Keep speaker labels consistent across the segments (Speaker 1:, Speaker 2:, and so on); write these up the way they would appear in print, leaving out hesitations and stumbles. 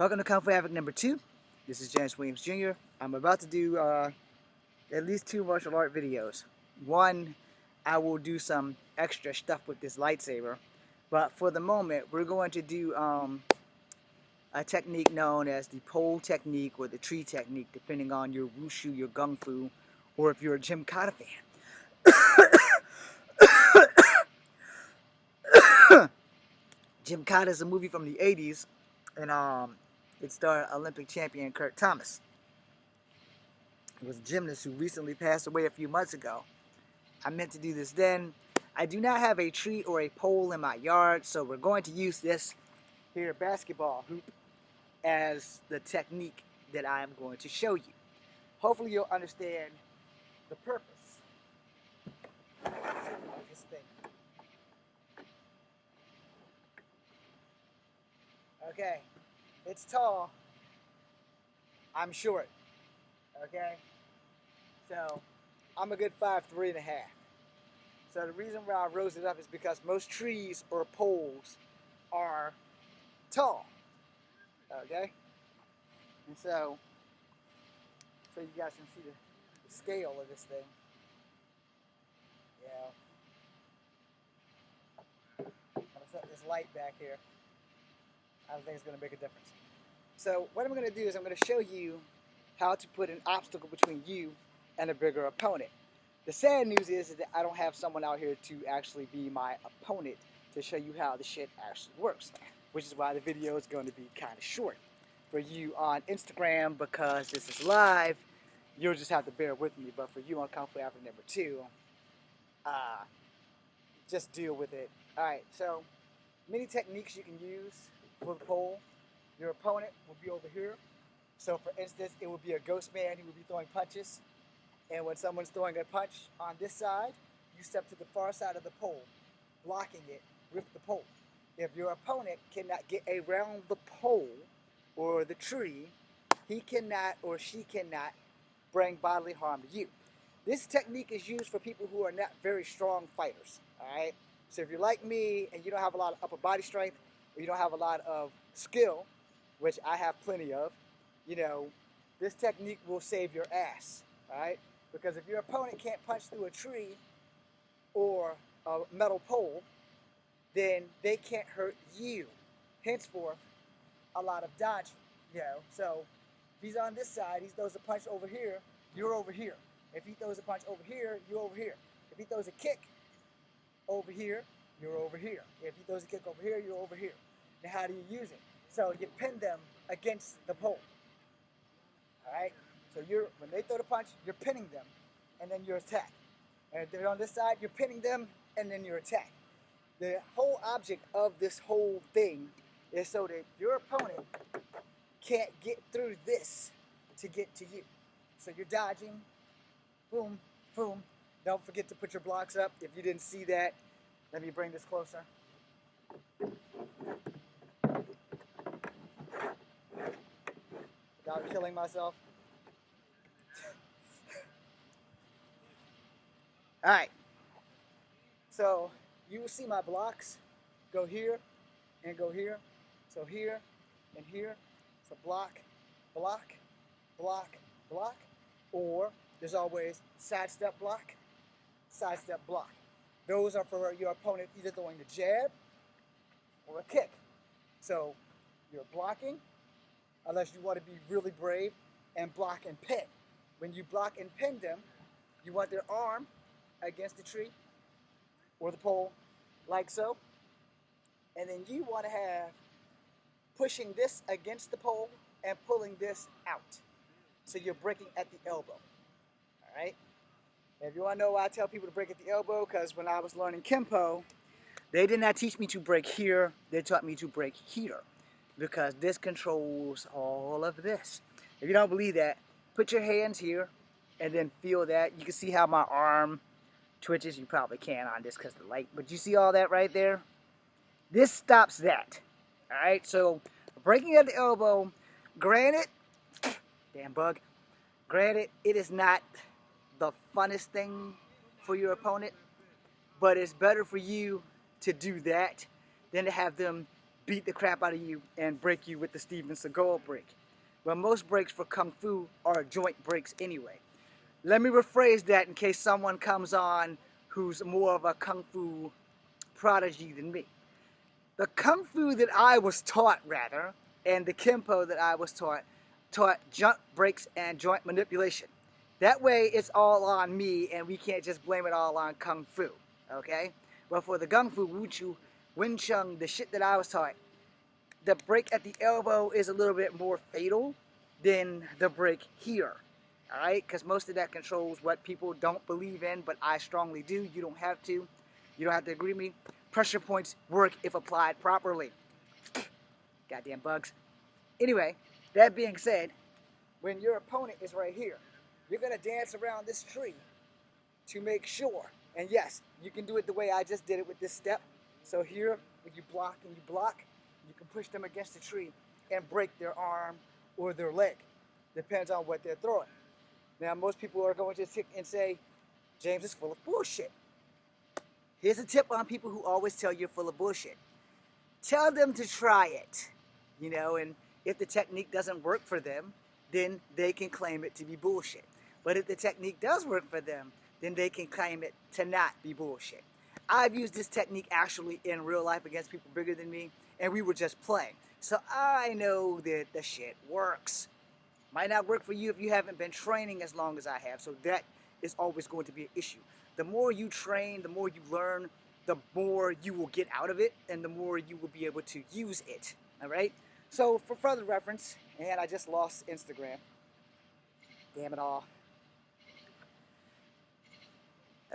Speaker 1: Welcome to Kung Fu Havoc number 2. This is James Williams Jr. I'm about to do at least 2 martial art videos. One, I will do some extra stuff with this lightsaber, but for the moment, we're going to do a technique known as the pole technique or the tree technique, depending on your wushu, your gung fu, or if you're a Gymkata fan. Gymkata is a movie from the 80s, and it starred Olympic champion Kurt Thomas. He was a gymnast who recently passed away a few months ago. I meant to do this then. I do not have a tree or a pole in my yard, so we're going to use this here basketball hoop as the technique that I am going to show you. Hopefully you'll understand the purpose of this thing. Okay, it's tall. I'm short. Okay, so I'm a good 5'3½". So the reason why I rose it up is because most trees or poles are tall. Okay, and so you guys can see the scale of this thing. Yeah, I'm gonna set this light back here. I don't think it's going to make a difference. So what I'm going to do is I'm going to show you how to put an obstacle between you and a bigger opponent. The sad news is that I don't have someone out here to actually be my opponent to show you how the shit actually works, which is why the video is going to be kind of short. For you on Instagram, because this is live, you'll just have to bear with me. But for you on Kung Fu Havoc number 2, just deal with it. Alright, so many techniques you can use for the pole. Your opponent will be over here. So for instance, it would be a ghost man who would be throwing punches. And when someone's throwing a punch on this side, you step to the far side of the pole, blocking it with the pole. If your opponent cannot get around the pole or the tree, he cannot or she cannot bring bodily harm to you. This technique is used for people who are not very strong fighters. Alright? So if you're like me and you don't have a lot of upper body strength, or you don't have a lot of skill, which I have plenty of, you know, this technique will save your ass, alright? Because if your opponent can't punch through a tree or a metal pole, then they can't hurt you. Henceforth, a lot of dodging, you know. So if he's on this side, he throws a punch over here, you're over here. If he throws a punch over here, you're over here. If he throws a kick over here, you're over here. If he throws a kick over here, you're over here. Now how do you use it? So you pin them against the pole. Alright? So when they throw the punch, you're pinning them, and then you attack. And if they're on this side, you're pinning them, and then you attack. The whole object of this whole thing is so that your opponent can't get through this to get to you. So you're dodging, boom, boom. Don't forget to put your blocks up. If you didn't see that, let me bring this closer. Without killing myself. Alright. So you will see my blocks go here and go here. So here and here. So block, block, block, block. Or there's always sidestep block, sidestep block. Those are for your opponent either throwing the jab or a kick. So you're blocking, unless you want to be really brave, and block and pin. When you block and pin them, you want their arm against the tree or the pole, like so. And then you want to have pushing this against the pole and pulling this out. So you're breaking at the elbow. Alright? If you want to know why I tell people to break at the elbow, because when I was learning Kempo, they did not teach me to break here, they taught me to break here. Because this controls all of this. If you don't believe that, put your hands here and then feel that. You can see how my arm twitches. You probably can't on this because of the light. But you see all that right there? This stops that. Alright, so breaking at the elbow, granted, damn bug, granted, it is not the funnest thing for your opponent, but it's better for you to do that than to have them beat the crap out of you and break you with the Steven Seagal break. Well, most breaks for Kung Fu are joint breaks anyway. Let me rephrase that in case someone comes on who's more of a Kung Fu prodigy than me. The Kung Fu that I was taught, rather, and the Kempo that I was taught jump breaks and joint manipulation. That way it's all on me and we can't just blame it all on Kung Fu, okay? But for the Kung Fu, Wushu, Wing Chun, the shit that I was taught, the break at the elbow is a little bit more fatal than the break here, all right? Because most of that controls what people don't believe in, but I strongly do. You don't have to. You don't have to agree with me. Pressure points work if applied properly. Goddamn bugs. Anyway, that being said, when your opponent is right here, you're going to dance around this tree to make sure. And yes, you can do it the way I just did it with this step. So here, when you block and you block, you can push them against the tree and break their arm or their leg. Depends on what they're throwing. Now, most people are going to sit and say, James is full of bullshit. Here's a tip on people who always tell you're full of bullshit. Tell them to try it, you know, and if the technique doesn't work for them, then they can claim it to be bullshit. But if the technique does work for them, then they can claim it to not be bullshit. I've used this technique actually in real life against people bigger than me, and we were just playing. So I know that the shit works. Might not work for you if you haven't been training as long as I have, so that is always going to be an issue. The more you train, the more you learn, the more you will get out of it, and the more you will be able to use it, all right? So for further reference, and I just lost Instagram. Damn it all.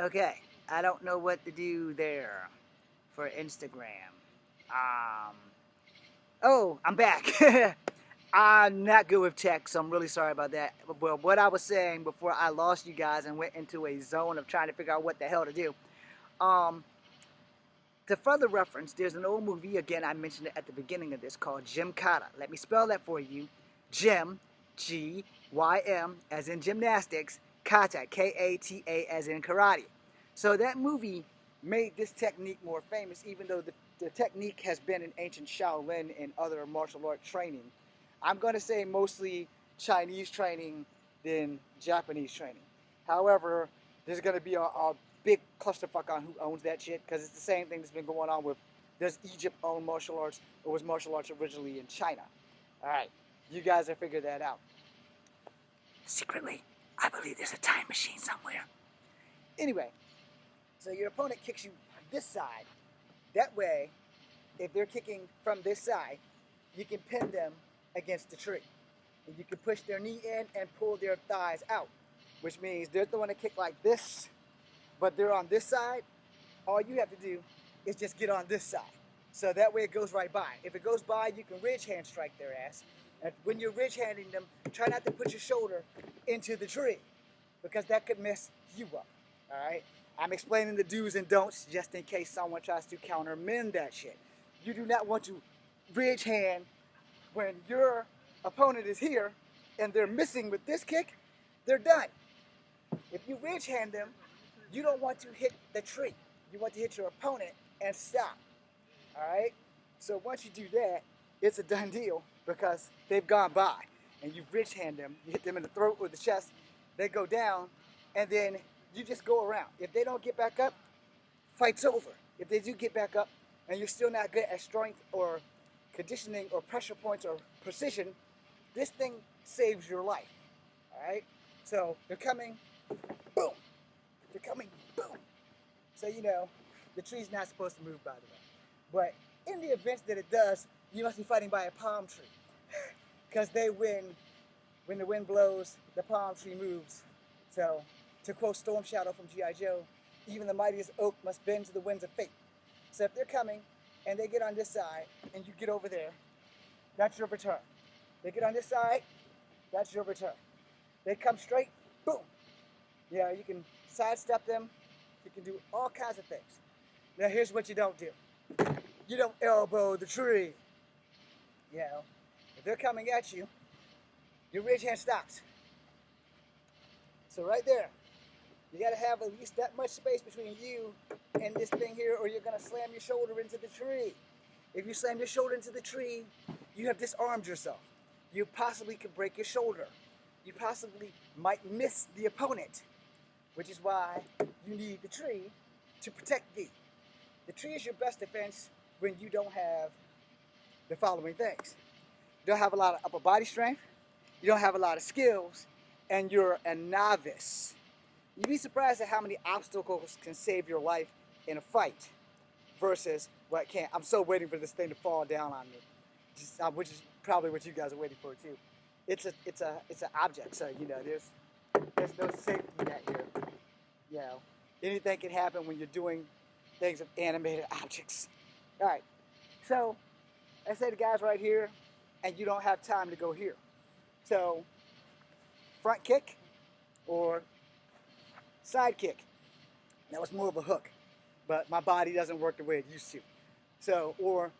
Speaker 1: Okay, I don't know what to do there for Instagram. Oh, I'm back. I'm not good with tech, so I'm really sorry about that. Well, what I was saying before I lost you guys and went into a zone of trying to figure out what the hell to do. To further reference, there's an old movie, again, I mentioned it at the beginning of this, called Gymkata. Let me spell that for you. Gym, G-Y-M, as in gymnastics, kata, K-A-T-A, as in karate. So that movie made this technique more famous, even though the technique has been in ancient Shaolin and other martial art training. I'm going to say mostly Chinese training than Japanese training. However, there's going to be a big clusterfuck on who owns that shit, because it's the same thing that's been going on with, does Egypt own martial arts, or was martial arts originally in China? Alright, you guys have figured that out. Secretly, I believe there's a time machine somewhere. Anyway, so your opponent kicks you this side. That way, if they're kicking from this side, you can pin them against the tree. And you can push their knee in and pull their thighs out, which means they're throwing a kick like this, but they're on this side. All you have to do is just get on this side. So that way it goes right by. If it goes by, you can ridge hand strike their ass. And when you're ridge handing them, try not to put your shoulder into the tree, because that could mess you up. Alright? I'm explaining the do's and don'ts just in case someone tries to countermand that shit. You do not want to ridge hand when your opponent is here and they're missing with this kick. They're done. If you ridge hand them, you don't want to hit the tree. You want to hit your opponent and stop. Alright? So once you do that, it's a done deal, because they've gone by. And you ridge hand them, you hit them in the throat or the chest, they go down, and then you just go around. If they don't get back up, fight's over. If they do get back up and you're still not good at strength or conditioning or pressure points or precision, this thing saves your life. Alright? So they're coming, boom. They're coming, boom. So you know, the tree's not supposed to move, by the way. But in the event that it does, you must be fighting by a palm tree. Because they win. When the wind blows, the palm tree moves. So, to quote Storm Shadow from G.I. Joe, even the mightiest oak must bend to the winds of fate. So if they're coming, and they get on this side, and you get over there, that's your return. They get on this side, that's your return. They come straight, boom. Yeah, you can sidestep them. You can do all kinds of things. Now here's what you don't do. You don't elbow the tree. You know, if they're coming at you, your ridge hand stops. So right there, you gotta have at least that much space between you and this thing here, or you're gonna slam your shoulder into the tree. If you slam your shoulder into the tree, you have disarmed yourself. You possibly could break your shoulder. You possibly might miss the opponent, which is why you need the tree to protect thee. The tree is your best defense when you don't have the following things. You don't have a lot of upper body strength, you don't have a lot of skills, and you're a novice. You'd be surprised at how many obstacles can save your life in a fight versus what can't. I'm so waiting for this thing to fall down on me, which is probably what you guys are waiting for too. It's an object, so you know there's no safety net here. You know, anything can happen when you're doing things with animated objects. All right, so I say the guy's right here, and you don't have time to go here. So front kick or side kick. That was more of a hook, but my body doesn't work the way it used to. So, or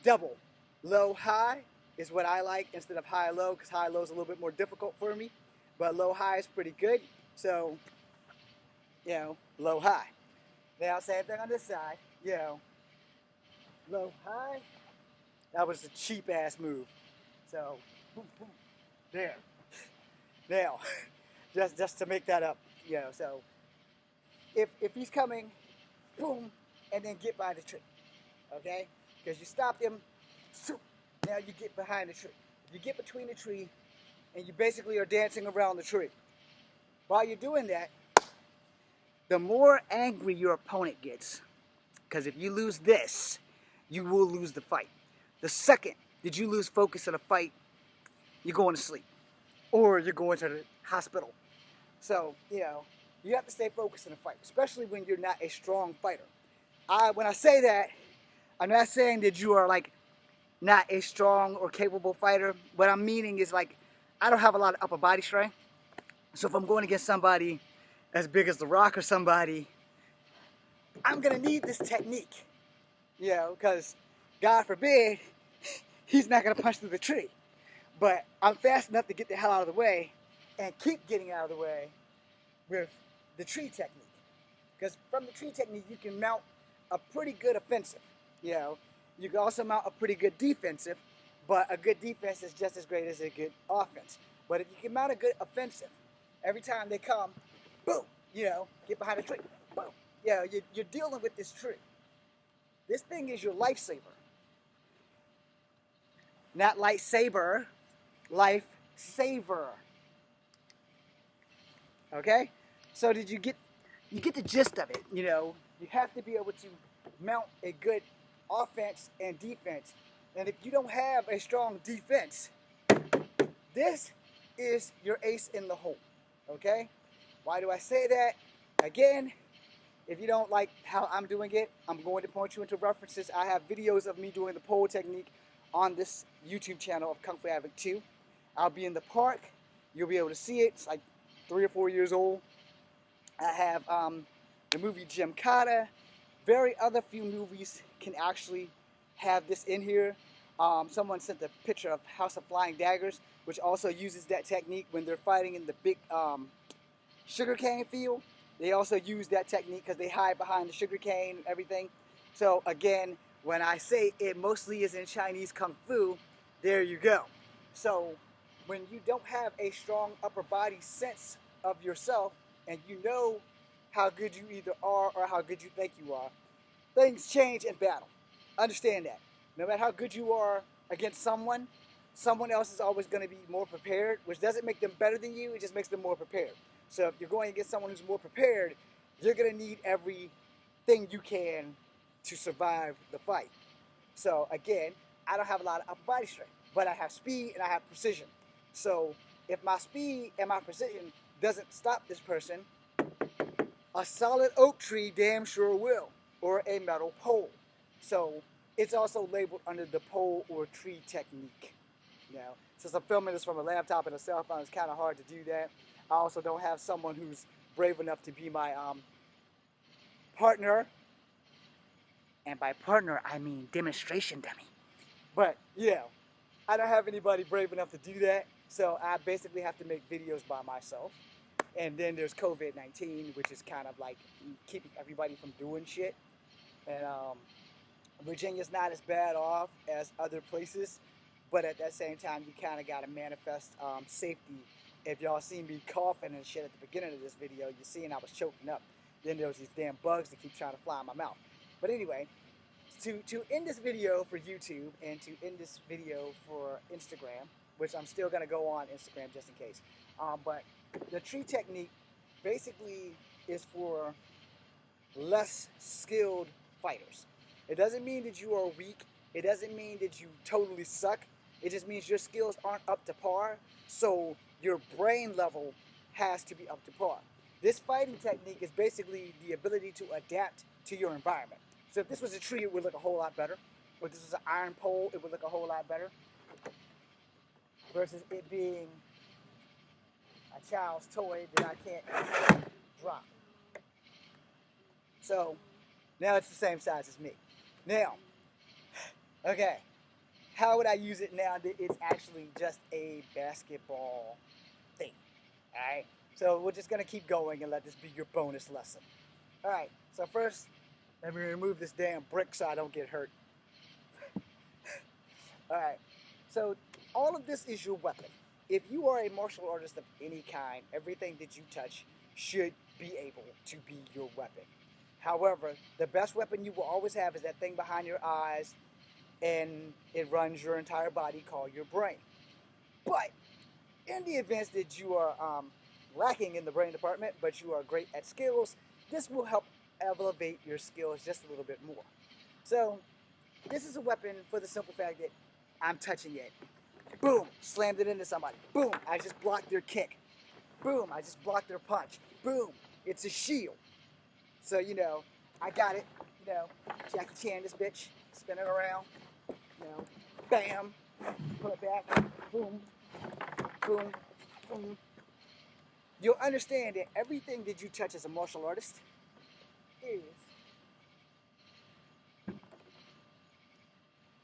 Speaker 1: double. Low, high is what I like instead of high, low, because high, low is a little bit more difficult for me, but low, high is pretty good. So, you know, low, high. Now, same thing on this side, you know, low, high. That was a cheap ass move. So, boom, boom, there. Now, just to make that up, you know, so if he's coming, boom, and then get by the tree, okay? Because you stopped him, now you get behind the tree. You get between the tree, and you basically are dancing around the tree. While you're doing that, the more angry your opponent gets, because if you lose this, you will lose the fight. The second that you lose focus in a fight, you're going to sleep, or you're going to the hospital. So, you know, you have to stay focused in a fight, especially when you're not a strong fighter. When I say that, I'm not saying that you are like not a strong or capable fighter. What I'm meaning is like, I don't have a lot of upper body strength. So if I'm going against somebody as big as The Rock or somebody, I'm gonna need this technique, you know, because God forbid, he's not gonna punch through the tree. But I'm fast enough to get the hell out of the way and keep getting out of the way with the tree technique. Because from the tree technique, you can mount a pretty good offensive. You know, you can also mount a pretty good defensive, but a good defense is just as great as a good offense. But if you can mount a good offensive, every time they come, boom, you know, get behind the tree, boom. You know, you're dealing with this tree. This thing is your lifesaver. Not lightsaber, life-saver. Okay? So did you get the gist of it? You know, you have to be able to mount a good offense and defense. And if you don't have a strong defense, this is your ace in the hole. Okay? Why do I say that? Again, if you don't like how I'm doing it, I'm going to point you into references. I have videos of me doing the pole technique on this YouTube channel of Kung Fu Havoc 2. I'll be in the park. You'll be able to see it. It's like 3 or 4 years old. I have the movie Gymkata. Very other few movies can actually have this in here. Someone sent a picture of House of Flying Daggers, which also uses that technique when they're fighting in the big sugarcane field. They also use that technique because they hide behind the sugarcane and everything. So again, when I say it mostly is in Chinese Kung Fu, there you go. So when you don't have a strong upper body sense of yourself and you know how good you either are or how good you think you are, things change in battle. Understand that. No matter how good you are against someone else is always going to be more prepared, which doesn't make them better than you, it just makes them more prepared. So if you're going against someone who's more prepared, you're going to need everything you can to survive the fight. So again, I don't have a lot of upper body strength, but I have speed and I have precision. So if my speed and my precision doesn't stop this person, a solid oak tree damn sure will, or a metal pole. So it's also labeled under the pole or tree technique. You know, since I'm filming this from a laptop and a cell phone, it's kind of hard to do that. I also don't have someone who's brave enough to be my partner. And by partner, I mean demonstration dummy. But, yeah, I don't have anybody brave enough to do that. So I basically have to make videos by myself. And then there's COVID-19, which is kind of like keeping everybody from doing shit. And Virginia's not as bad off as other places, but at that same time, you kind of got to manifest safety. If y'all see me coughing and shit at the beginning of this video, you're seeing I was choking up. Then there was these damn bugs that keep trying to fly in my mouth. But anyway, to end this video for YouTube and to end this video for Instagram, which I'm still going to go on Instagram just in case. But the tree technique basically is for less skilled fighters. It doesn't mean that you are weak. It doesn't mean that you totally suck. It just means your skills aren't up to par. So your brain level has to be up to par. This fighting technique is basically the ability to adapt to your environment. So if this was a tree, it would look a whole lot better. If this was an iron pole, it would look a whole lot better. Versus it being a child's toy that I can't drop. So now it's the same size as me. Now, okay, how would I use it now that it's actually just a basketball thing? All right, so we're just gonna keep going and let this be your bonus lesson. All right, so first, let me remove this damn brick so I don't get hurt. All right, so all of this is your weapon. If you are a martial artist of any kind, everything that you touch should be able to be your weapon. However, the best weapon you will always have is that thing behind your eyes, and it runs your entire body, called your brain. But in the event that you are lacking in the brain department, but you are great at skills, this will help elevate your skills just a little bit more. So this is a weapon for the simple fact that I'm touching it. Boom, slammed it into somebody. Boom, I just blocked their kick. Boom, I just blocked their punch. Boom, it's a shield. So, you know, I got it, you know, Jackie Chan this bitch, spin it around, you know, bam, pull it back, boom, boom, boom. You'll understand that everything that you touch as a martial artist is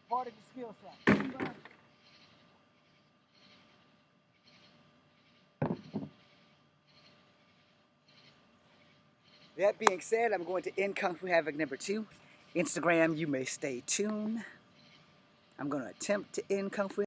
Speaker 1: part of the skill set. That being said, I'm going to end Kung Fu Havoc number 2. Instagram, you may stay tuned. I'm going to attempt to end Kung Fu